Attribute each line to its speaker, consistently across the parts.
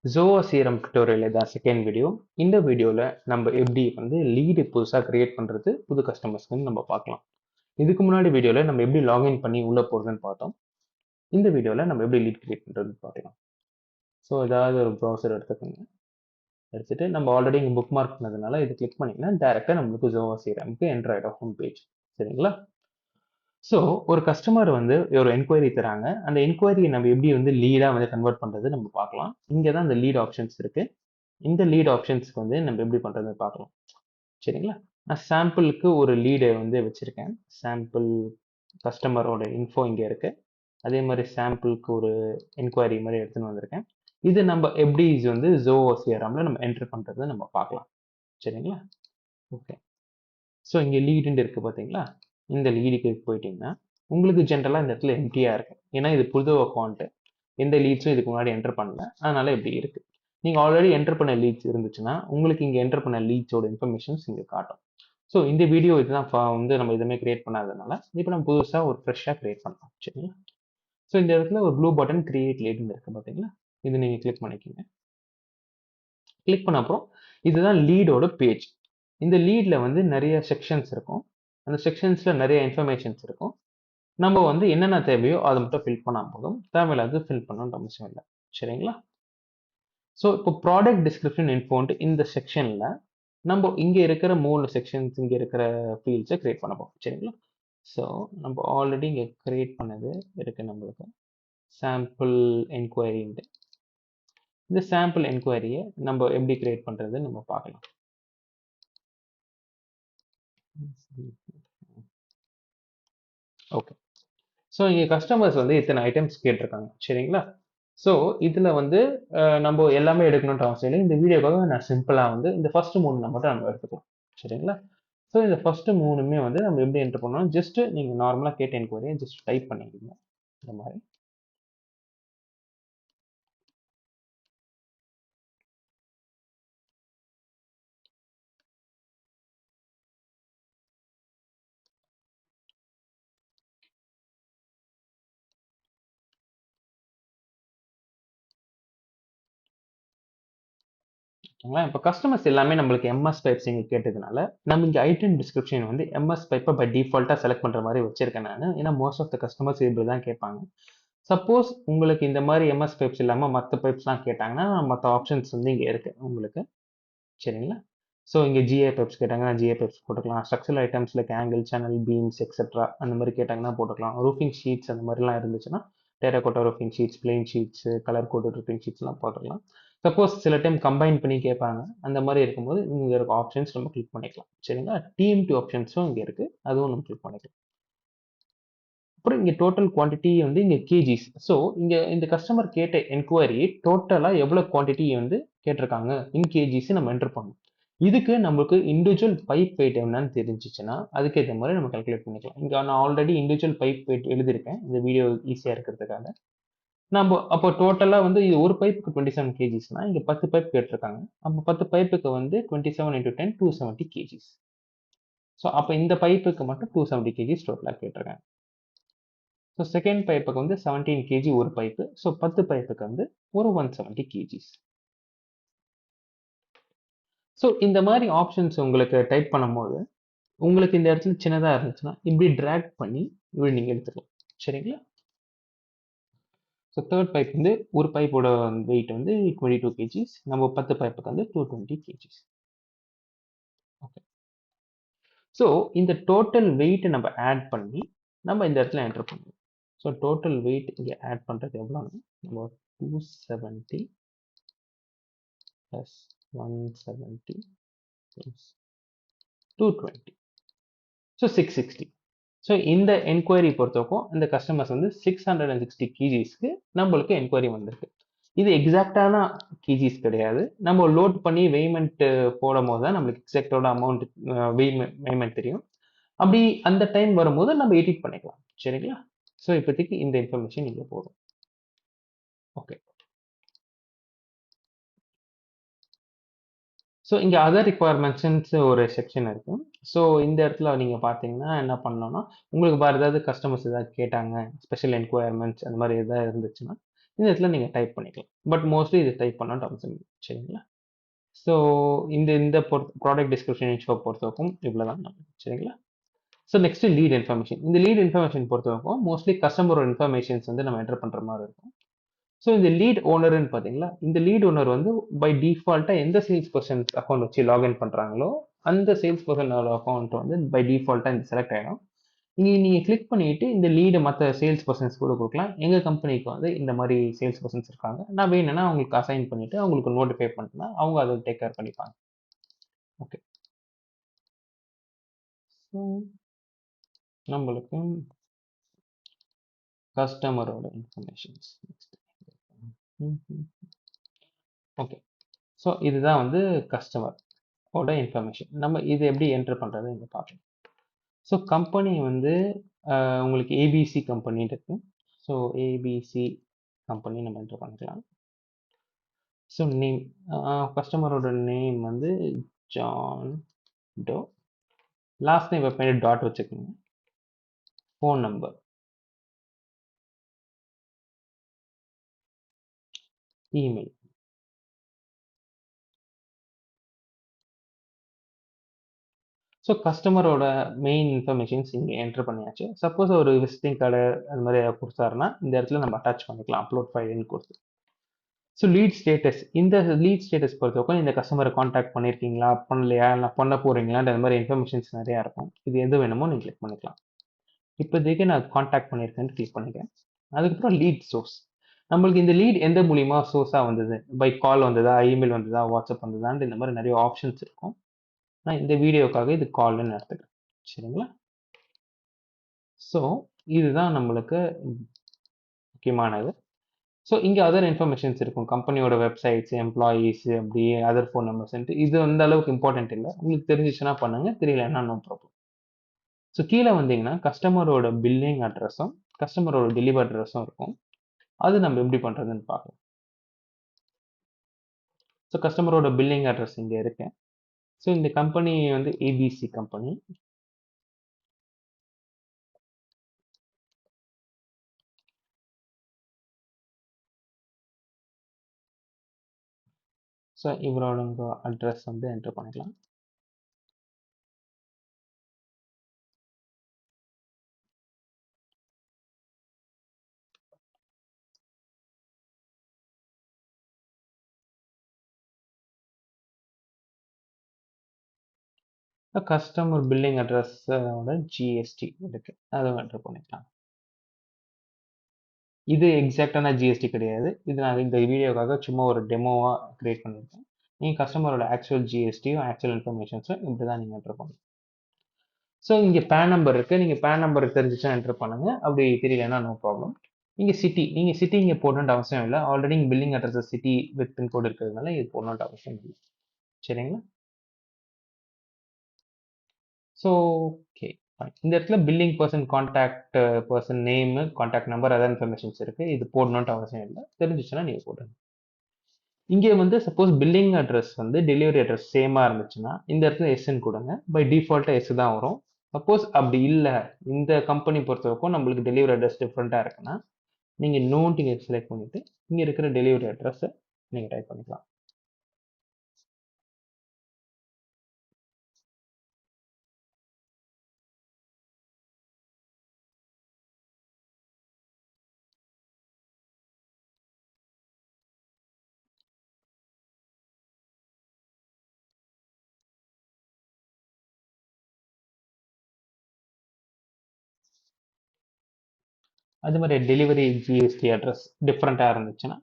Speaker 1: Zoho CRM tutorial இதான் second video. இந்த வீடியோல நம்ம எப்படி வந்து லீடு புதுசா கிரியேட் பண்றது புது கஸ்டமர்ஸ்க்கு நம்ம பார்க்கலாம். இதுக்கு முன்னாடி வீடியோல நம்ம எப்படி லாகின் பண்ணி உள்ள போறதுன்னு பார்த்தோம். இந்த வீடியோல நம்ம எப்படி லீட் கிரியேட் பண்றதுன்னு பார்க்கலாம். ஸோ ஏதாவது ஒரு ப்ரௌசர் எடுத்துக்கோங்க. எடுத்துட்டு நம்ம ஆல்ரெடி இங்கே புக் மார்க் பண்ணதுனால இது கிளிக் பண்ணிங்கன்னா டேரெக்டாக நம்மளுக்கு Zoho CRMக்கு என்டர் ஆகிடும் ஹோம் பேஜ். சரிங்களா? ஸோ ஒரு கஸ்டமர் வந்து ஒரு என்கொயரி தராங்க. அந்த என்கொயரியை நம்ம எப்படி வந்து லீடாக வந்து கன்வெர்ட் பண்ணுறது நம்ம பார்க்கலாம். இங்கே தான் இந்த லீட் ஆப்ஷன்ஸ் இருக்கு. இந்த லீட் ஆப்ஷன்ஸ்க்கு வந்து நம்ம எப்படி பண்றதுன்னு பார்க்கலாம். சரிங்களா? நான் சாம்பிளுக்கு ஒரு லீடை வந்து வச்சிருக்கேன். சாம்பிள் கஸ்டமரோட இன்ஃபோ இங்க இருக்கு. அதே மாதிரி சாம்பிளுக்கு ஒரு என்கொயரி மாதிரி எடுத்துன்னு வந்திருக்கேன். இது நம்ம எப்படி இது வந்து Zoho CRMல நம்ம என்டர் பண்றதை நம்ம பார்க்கலாம். சரிங்களா? ஓகே. ஸோ இங்க லீடுன்னு இருக்கு பாத்தீங்களா? இந்த லீடுக்கு போயிட்டீங்கன்னா உங்களுக்கு ஜென்ரலா இந்த இடத்துல எம்டியா இருக்கு. ஏன்னா இது புது அக்கௌண்ட். எந்த லீட்ஸும் இதுக்கு முன்னாடி என்டர் பண்ணல. அதனால இப்படி இருக்கு. நீங்க ஆல்ரெடி என்டர் பண்ண லீட்ஸ் இருந்துச்சுன்னா உங்களுக்கு இங்க என்டர் பண்ண லீட்ஸோட இன்ஃபர்மேஷன்ஸ் இங்க காட்டும். ஸோ இந்த வீடியோ இதுதான் வந்து நம்ம எதுவுமே கிரியேட் பண்ணாததுனால இப்போ நம்ம புதுசா ஒரு ஃப்ரெஷ்ஷாக கிரியேட் பண்ணலாம். சரிங்களா? ஸோ இந்த இடத்துல ஒரு ப்ளூ பட்டன் கிரியேட் லீட்னு இருக்கு பார்த்தீங்களா? இது நீங்க கிளிக் பண்ணிக்கோங்க. கிளிக் பண்ண அப்புறம் இதுதான் லீடோட பேஜ். இந்த லீட்ல வந்து நிறைய செக்ஷன்ஸ் இருக்கும். அந்த செக்ஷன்ஸ்ல நிறைய இன்ஃபர்மேஷன்ஸ் இருக்கும். நம்ம வந்து என்னென்ன தேவையோ அதை மட்டும் ஃபில் பண்ணா போதும். தேவையில்லாத ஃபில் பண்ணணும்னு அவசியம் இல்லை. சரிங்களா? ஸோ இப்போ ப்ராடக்ட் டிஸ்கிரிப்ஷன் இன்ஃபோன்ட்டு இந்த செக்ஷனில் நம்ம இங்கே இருக்கிற 3 செக்ஷன்ஸ் இங்கே இருக்கிற ஃபீல்ட்ஸை கிரியேட் பண்ண போகிறோம். சரிங்களா? ஸோ நம்ம ஆல்ரெடி இங்கே கிரியேட் பண்ணது இருக்கு நம்மளுக்கு சாம்பிள் என்கொயரின்ட்டு. இந்த சாம்பிள் என்கொயரியை நம்ம எப்படி கிரியேட் பண்ணுறதுன்னு நம்ம பார்க்கலாம். ஓகே. ஸோ இங்கே கஸ்டமர்ஸ் வந்து இத்தனை ஐட்டம்ஸ் கேட்டிருக்காங்க. சரிங்களா? ஸோ இதில் வந்து நம்ம எல்லாமே எடுக்கணுன்ற அவசியம் இல்லை. இந்த வீடியோக்காக நான் சிம்பிளாக வந்து இந்த ஃபர்ஸ்ட் 3 மட்டும் நம்ம எடுத்துக்கலாம். சரிங்களா? ஸோ இந்த ஃபர்ஸ்ட் 3மே வந்து நம்ம எப்படி என்டர் பண்ணணும், ஜஸ்ட் நீங்கள் நார்மலாக கேட்ட என்கொயரியை ஜஸ்ட் டைப் பண்ணிக்கோங்க. இந்த மாதிரி ஓகேங்களா? இப்போ கஸ்டமர்ஸ் எல்லாமே நம்மளுக்கு எம்எஸ் பைப்ஸ் இங்கே கேட்டதுனால நம்ம இங்கே ஐட்டம் டிஸ்கிரிப்ஷன் வந்து எம்எஸ் பைப்பை பை டிஃபால்ட்டாக செலக்ட் பண்ணுற மாதிரி வச்சிருக்கேன் நான். ஏன்னா மோஸ்ட் ஆஃப் த கஸ்டமர்ஸ் இப்படி தான் கேட்பாங்க. சப்போஸ் உங்களுக்கு இந்த மாதிரி எம்எஸ் பைப்ஸ் இல்லாமல் மற்ற பைப்ஸ்லாம் கேட்டாங்கன்னா மற்ற ஆப்ஷன்ஸ் வந்து இங்கே இருக்கு உங்களுக்கு. சரிங்களா? ஸோ இங்கே ஜிஏ பைப்ஸ் கேட்டாங்கன்னா ஜிஏ பைப்ஸ் போட்டுக்கலாம். Structural items like angle, channel, beams etcetera அந்த மாதிரி கேட்டாங்கன்னா போட்டுக்கலாம். ரூஃபிங் ஷீட்ஸ் அந்த மாதிரிலாம் இருந்துச்சுன்னா terracotta roofing sheets, plain sheets, colour coated roofing ஷீட்ஸ்லாம் போட்டுக்கலாம். சப்போஸ் சில டைம் கம்பைன் பண்ணி கேட்பாங்க. அந்த மாதிரி இருக்கும்போது இங்கே இருக்க ஆப்ஷன்ஸ் நம்ம கிளிக் பண்ணிக்கலாம். சரிங்களா? டிஎம்டி ஆப்ஷன்ஸும் இங்கே இருக்கு. அதுவும் நம்ம கிளிக் பண்ணிக்கலாம். அப்புறம் இங்கே டோட்டல் குவான்டிட்டி வந்து இங்கே கேஜிஸ். ஸோ இங்கே இந்த கஸ்டமர் கேட்ட என்கொயரி டோட்டலாக எவ்வளோ குவான்டிட்டி வந்து கேட்டிருக்காங்க இன் கேஜிஸ் நம்ம என்டர் பண்ணணும். இதுக்கு நம்மளுக்கு இண்டிவிஜுவல் பைப் வெயிட் என்னன்னு தெரிஞ்சிச்சுன்னா அதுக்கேற்ற மாதிரி நம்ம கால்குலேட் பண்ணிக்கலாம். இங்கே நான் ஆல்ரெடி இண்டிவிஜுவல் பைப் வெயிட் எழுதியிருக்கேன் இந்த வீடியோ ஈஸியாக இருக்கிறதுக்காக. நம்ம அப்போ டோட்டலாக வந்து இது ஒரு பைப்புக்கு 27 கேஜிஸ்னா இங்கே 10 பைப் கேட்டிருக்காங்க. அப்போ 10 பைப்புக்கு வந்து 27 × 10 270 கேஜிஸ். ஸோ அப்போ இந்த பைப்புக்கு மட்டும் 270 கேஜிஸ் டோட்டலாக கேட்டிருக்காங்க. ஸோ செகண்ட் பைப்புக்கு வந்து 17 கேஜி ஒரு பைப்பு. ஸோ 10 பைப்புக்கு வந்து ஒரு 170 கேஜிஸ். ஸோ இந்த மாதிரி ஆப்ஷன்ஸ் உங்களுக்கு டைப் பண்ணும்போது உங்களுக்கு இந்த இடத்துல சின்னதாக இருந்துச்சுன்னா இப்படி ட்ராக் பண்ணி இப்படி நீங்கள் எடுத்துக்கலாம். சரிங்களா? ஸோ தேர்ட் பைப் வந்து ஒரு பைப்போட வெயிட் வந்து 22 கேஜிஸ். நம்ம 10 பைப்புக்கு வந்து 220 கேஜிஸ். ஓகே. ஸோ இந்த டோட்டல் வெயிட்டை நம்ம ஆட் பண்ணி நம்ம இந்த இடத்துல என்டர் பண்ணுவோம். ஸோ டோட்டல் வெயிட் இங்கே ஆட் பண்ணுறது எவ்வளோன்னா நம்ம 270 plus 170 plus 220. ஸோ 660. ஸோ இந்த என்கொயரி பொறுத்தவரைக்கும் இந்த கஸ்டமர்ஸ் வந்து 660 கேஜிஸ்க்கு நம்மளுக்கு என்கொயரி வந்திருக்கு. இது எக்ஸாக்டான கேஜிஸ் கிடையாது. நம்ம லோட் பண்ணி வெய்மெண்ட் போடும் போது தான் நம்மளுக்கு எக்ஸாக்டோட அமௌண்ட் வெய்மெண்ட் தெரியும். அப்படி அந்த டைம் வரும்போது நம்ம எடிட் பண்ணிக்கலாம். சரிங்களா? ஸோ இப்போதைக்கு இந்த இன்ஃபர்மேஷன் இங்கே போதும். ஓகே. ஸோ இங்கே அதர் ரிக்குவயர்மெண்ட்ஸ் ஒரு செக்ஷன் இருக்கு. ஸோ இந்த இடத்துல நீங்கள் பார்த்தீங்கன்னா என்ன பண்ணணும்னா உங்களுக்கு வேறு ஏதாவது கஸ்டமர்ஸ் ஏதாவது கேட்டாங்க ஸ்பெஷல் என்கொயர்மெண்ட்ஸ் அந்த மாதிரி எதாவது இருந்துச்சுன்னா இந்த இடத்துல நீங்கள் டைப் பண்ணிக்கலாம். பட் மோஸ்ட்லி இது டைப் பண்ணால் அவசியம் இல்லை. சரிங்களா? ஸோ இந்த இந்த ப்ராடக்ட் டிஸ்கிரிப்ஷன் இன்ஃபோ பொறுத்தவரைக்கும் இவ்வளோ தான் நமக்கு. சரிங்களா? So next lead information. இந்த லீட் இன்ஃபர்மேஷன் பொறுத்தவரைக்கும் மோஸ்ட்லி கஸ்டமரோட இன்ஃபர்மேஷன்ஸ் வந்து நம்ம என்டர் பண்ணுற மாதிரி இருக்கும். ஸோ இந்த லீட் ஓனர்னு பார்த்தீங்களா, இந்த லீட் ஓனர் வந்து பை டிஃபால்ட்டாக எந்த சேல்ஸ் பர்சன் அக்கௌண்ட் வச்சு லாகின் பண்ணுறாங்களோ அந்த சேல்ஸ் பர்சனோட அக்கௌண்ட் வந்து பை டிஃபால்ட்டாக இந்த செலக்ட் ஆகிடும். இங்கே நீங்கள் கிளிக் பண்ணிட்டு இந்த லீடு மற்ற சேல்ஸ் பர்சன்ஸ் கூட கொடுக்கலாம். எங்கள் கம்பெனிக்கு வந்து இந்த மாதிரி சேல்ஸ் பர்சன்ஸ் இருக்காங்க, நான் வேணும்னா அவங்களுக்கு அசைன் பண்ணிவிட்டு அவங்களுக்கு நோட்டிஃபை பண்ணிட்டேன்னா அவங்க அதை டேக் கேர் பண்ணிப்பாங்க. ஓகே, ஸோ நம்மளுக்கு கஸ்டமரோட இன்ஃபர்மேஷன்ஸ் ஓகே. ஸோ இதுதான் வந்து கஸ்டமரோட இன்ஃபர்மேஷன். நம்ம இது எப்படி என்டர் பண்ணுறது இங்கே பார்க்கலாம். ஸோ கம்பெனி வந்து உங்களுக்கு ஏபிசி கம்பெனின்னு இருக்கு. ஸோ ஏபிசி கம்பெனி நம்ம என்டர் பண்ணிக்கலாம். ஸோ நேம், கஸ்டமரோட நேம் வந்து ஜான் டோ. லாஸ்ட் நேம் எப்போ டாட் வச்சுக்கோங்க. Phone number, email. ஸோ கஸ்டமரோட மெயின் இன்ஃபர்மேஷன்ஸ் இங்கே என்டர் பண்ணியாச்சு. சப்போஸ் ஒரு விசிட்டிங் கார்டு அது மாதிரி கொடுத்தாருன்னா இந்த இடத்துல நம்ம அட்டாச் பண்ணிக்கலாம், அப்லோட் ஃபைல்னு கொடுத்து. ஸோ லீட் ஸ்டேட்டஸ், இந்த லீட் ஸ்டேட்டஸ் பொறுத்தவரைக்கும் இந்த கஸ்டமரை காண்டாக்ட் பண்ணியிருக்கீங்களா, பண்ணலையா, இல்லை பண்ண போகிறீங்களான்ற அந்த மாதிரி இன்ஃபர்மேஷன்ஸ் நிறையா இருக்கும். இது எது வேணுமோ நீங்கள் கிளிக் பண்ணிக்கலாம். இப்போதைக்கு நான் காண்டாக்ட் பண்ணியிருக்கேன்னு கிளிக் பண்ணிக்கிறேன். அதுக்கப்புறம் லீட் சோர்ஸ், நம்மளுக்கு இந்த லீட் எந்த மூலியமாக சோர்ஸாக வந்தது, பை கால் வந்ததா, இமெயில் வந்ததா, வாட்ஸ்அப் வந்ததான்ட்டு இந்த மாதிரி நிறைய ஆப்ஷன்ஸ் இருக்கும். நான் இந்த வீடியோக்காக இது கால்னு எடுத்துக்கிறேன். சரிங்களா? ஸோ இதுதான் நம்மளுக்கு முக்கியமானது. ஸோ இங்கே அதர் இன்ஃபர்மேஷன்ஸ் இருக்கும், கம்பெனியோட வெப்சைட்ஸ், எம்ப்ளாயீஸ், அப்படி அதர் ஃபோன் நம்பர்ஸ். இது அந்த அளவுக்கு இம்பார்ட்டன்ட் இல்லை. உங்களுக்கு தெரிஞ்சிச்சுன்னா பண்ணுங்க, தெரியலன்னா நோ ப்ராப்ளம். ஸோ கீழே வந்தீங்கன்னா கஸ்டமரோட பில்லிங் அட்ரஸும் கஸ்டமரோட டெலிவரி அட்ரஸும் இருக்கும். அது நம்ம எப்படி பண்ணுறதுன்னு பார்க்கலாம். ஸோ கஸ்டமரோட பில்லிங் அட்ரஸ் இங்கே இருக்கு. ஸோ இந்த கம்பெனி வந்து ஏபிசி கம்பெனி. ஸோ இவரோட அட்ரஸ் வந்து என்டர் பண்ணிக்கலாம். கஸ்டமர் பில்லிங் அட்ரஸோட ஜிஎஸ்டி இருக்கு, அதை என்டர் பண்ணிக்கலாம். இது எக்ஸாக்டான ஜிஎஸ்டி கிடையாது, இது நான் இந்த வீடியோக்காக சும்மா ஒரு டெமோவாக கிரியேட் பண்ணியிருக்கேன். நீங்கள் கஸ்டமரோட ஆக்சுவல் ஜிஎஸ்டியும் ஆக்சுவல் இன்ஃபர்மேஷன்ஸும் இப்படி தான் நீங்கள் என்டர் பண்ணணும். ஸோ இங்கே பேன் நம்பர் இருக்குது, நீங்கள் பேன் நம்பர் தெரிஞ்சிச்சா என்டர் பண்ணுங்கள், அப்படி தெரியலன்னா நோ ப்ராப்ளம். இங்கே சிட்டி, நீங்கள் சிட்டி இங்கே போடணுன்ற அவசியம் இல்லை, ஆல்ரெடி இங்கே billing address city with pincode இருக்கிறதுனால இது போடணுன்ற அவசியம் இல்லை. சரிங்களா? ஸோ ஓகே, இந்த இடத்துல billing person, contact person name, contact number, other informations இருக்குது. இது போடணுன்ட்டு அவசியம் இல்லை, தெரிஞ்சிச்சுன்னா நீங்கள் போடுங்க. இங்கே வந்து சப்போஸ் பில்லிங் அட்ரஸ் வந்து டெலிவரி அட்ரஸ் சேமாக இருந்துச்சுன்னா இந்த இடத்துல எஸ்ன்னு கொடுங்க. பை டிஃபால்ட்டாக எஸ் தான் வரும். சப்போஸ் அப்படி இல்லை, இந்த கம்பெனி பொறுத்தவரைக்கும் நம்மளுக்கு டெலிவரி அட்ரஸ் டிஃப்ரெண்ட்டாக இருக்குன்னா நீங்கள் நோன்ட்டு இங்கே செலக்ட் பண்ணிவிட்டு இங்கே இருக்கிற டெலிவரி அட்ரஸை நீங்கள் டைப் பண்ணிக்கலாம். அது மாதிரி டெலிவரி ஜிஎஸ்டி அட்ரஸ் டிஃப்ரெண்ட்டாக இருந்துச்சுன்னா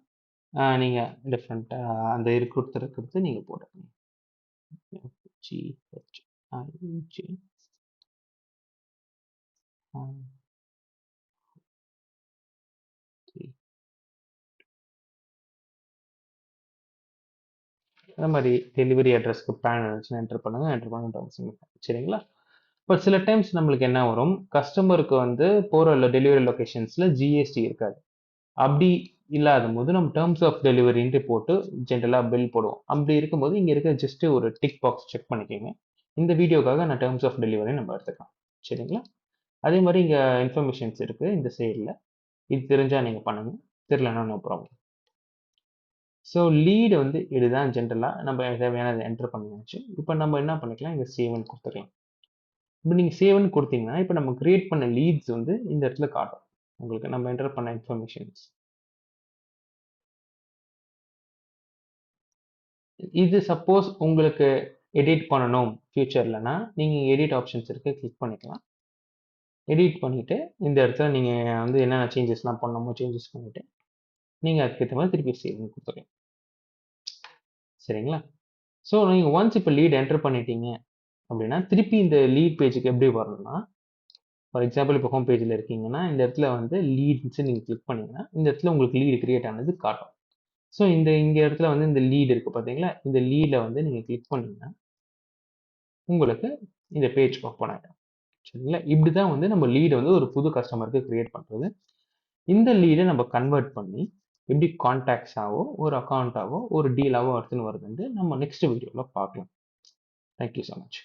Speaker 1: நீங்கள் டிஃப்ரெண்ட்டாக அந்த கொடுத்துருக்கிறது நீங்கள் போட்டுக்கணும். GHIJ அந்த மாதிரி டெலிவரி அட்ரஸ்க்கு பேன் இருந்துச்சுன்னா என்டர் பண்ணுங்க, என்டர் பண்ணுற அவசியம் இல்லை. சரிங்களா? பட் சில டைம்ஸ் நம்மளுக்கு என்ன வரும், கஸ்டமருக்கு வந்து போகிற டெலிவரி லொக்கேஷன்ஸில் ஜிஎஸ்டி இருக்காது. அப்படி இல்லாத போது நம்ம டேர்ம்ஸ் ஆஃப் டெலிவரின்ட்டு போட்டு ஜென்ரலாக பில் போடுவோம். அப்படி இருக்கும்போது இங்கே இருக்க ஜஸ்ட் ஒரு டிக் பாக்ஸ் செக் பண்ணிக்கோங்க. இந்த வீடியோக்காக நான் டேர்ம்ஸ் ஆஃப் டெலிவரி நம்ம எடுத்துக்கலாம். சரிங்களா? அதே மாதிரி இங்கே இன்ஃபர்மேஷன்ஸ் இருக்குது இந்த சைடில், இது தெரிஞ்சால் நீங்கள் பண்ணுங்கள். தெரியலனா நோ ப்ராப்ளம். ஸோ லீடு வந்து இதுதான் ஜென்ரலாக நம்ம தேவையானதை என்டர் பண்ணியாச்சு. இப்போ நம்ம என்ன பண்ணிக்கலாம், இங்கே சேவ்னு கொடுத்துக்கலாம். இப்போ நீங்கள் சேவ்னு கொடுத்தீங்கன்னா இப்போ நம்ம கிரியேட் பண்ண லீட்ஸ் வந்து இந்த இடத்துல காட்டும் உங்களுக்கு நம்ம என்டர் பண்ண இன்ஃபர்மேஷன்ஸ். இது சப்போஸ் உங்களுக்கு எடிட் பண்ணணும் ஃபியூச்சர்லனா நீங்கள் எடிட் ஆப்ஷன்ஸ் இருக்குது கிளிக் பண்ணிக்கலாம். எடிட் பண்ணிவிட்டு இந்த இடத்துல நீங்கள் வந்து என்னென்ன சேஞ்சஸ்லாம் பண்ணணுமோ சேஞ்சஸ் பண்ணிவிட்டு நீங்கள் அதுக்கேற்ற மாதிரி திருப்பி சேவ்னு கொடுத்துக்கலாம். சரிங்களா? ஸோ நீங்கள் ஒன்ஸ் இப்போ லீட் என்டர் பண்ணிட்டீங்க அப்படின்னா திருப்பி இந்த லீட் பேஜுக்கு எப்படி வரணும்னா, ஃபார் எக்ஸாம்பிள் இப்போ ஹோம் பேஜில் இருக்கீங்கன்னா இந்த இடத்துல வந்து லீட்ஸ் நீங்கள் கிளிக் பண்ணீங்கன்னா இந்த இடத்துல உங்களுக்கு லீடு கிரியேட் ஆனது காட்டும். ஸோ இந்த இடத்துல வந்து இந்த லீடு இருக்குது பார்த்தீங்களா, இந்த லீடில் வந்து நீங்கள் கிளிக் பண்ணீங்கன்னா உங்களுக்கு இந்த பேஜ் ஓப்பன் ஆகிடும். சரிங்களா? இப்படி தான் வந்து நம்ம லீடை வந்து ஒரு புது கஸ்டமருக்கு கிரியேட் பண்ணுறது. இந்த லீடை நம்ம கன்வெர்ட் பண்ணி எப்படி கான்டாக்ட்ஸாவோ ஒரு அக்கௌண்ட்டாவோ ஒரு டீலாவோ எடுத்துன்னு வருதுன்னு நம்ம நெக்ஸ்ட் வீடியோவில் பார்க்கலாம். Thank you so much.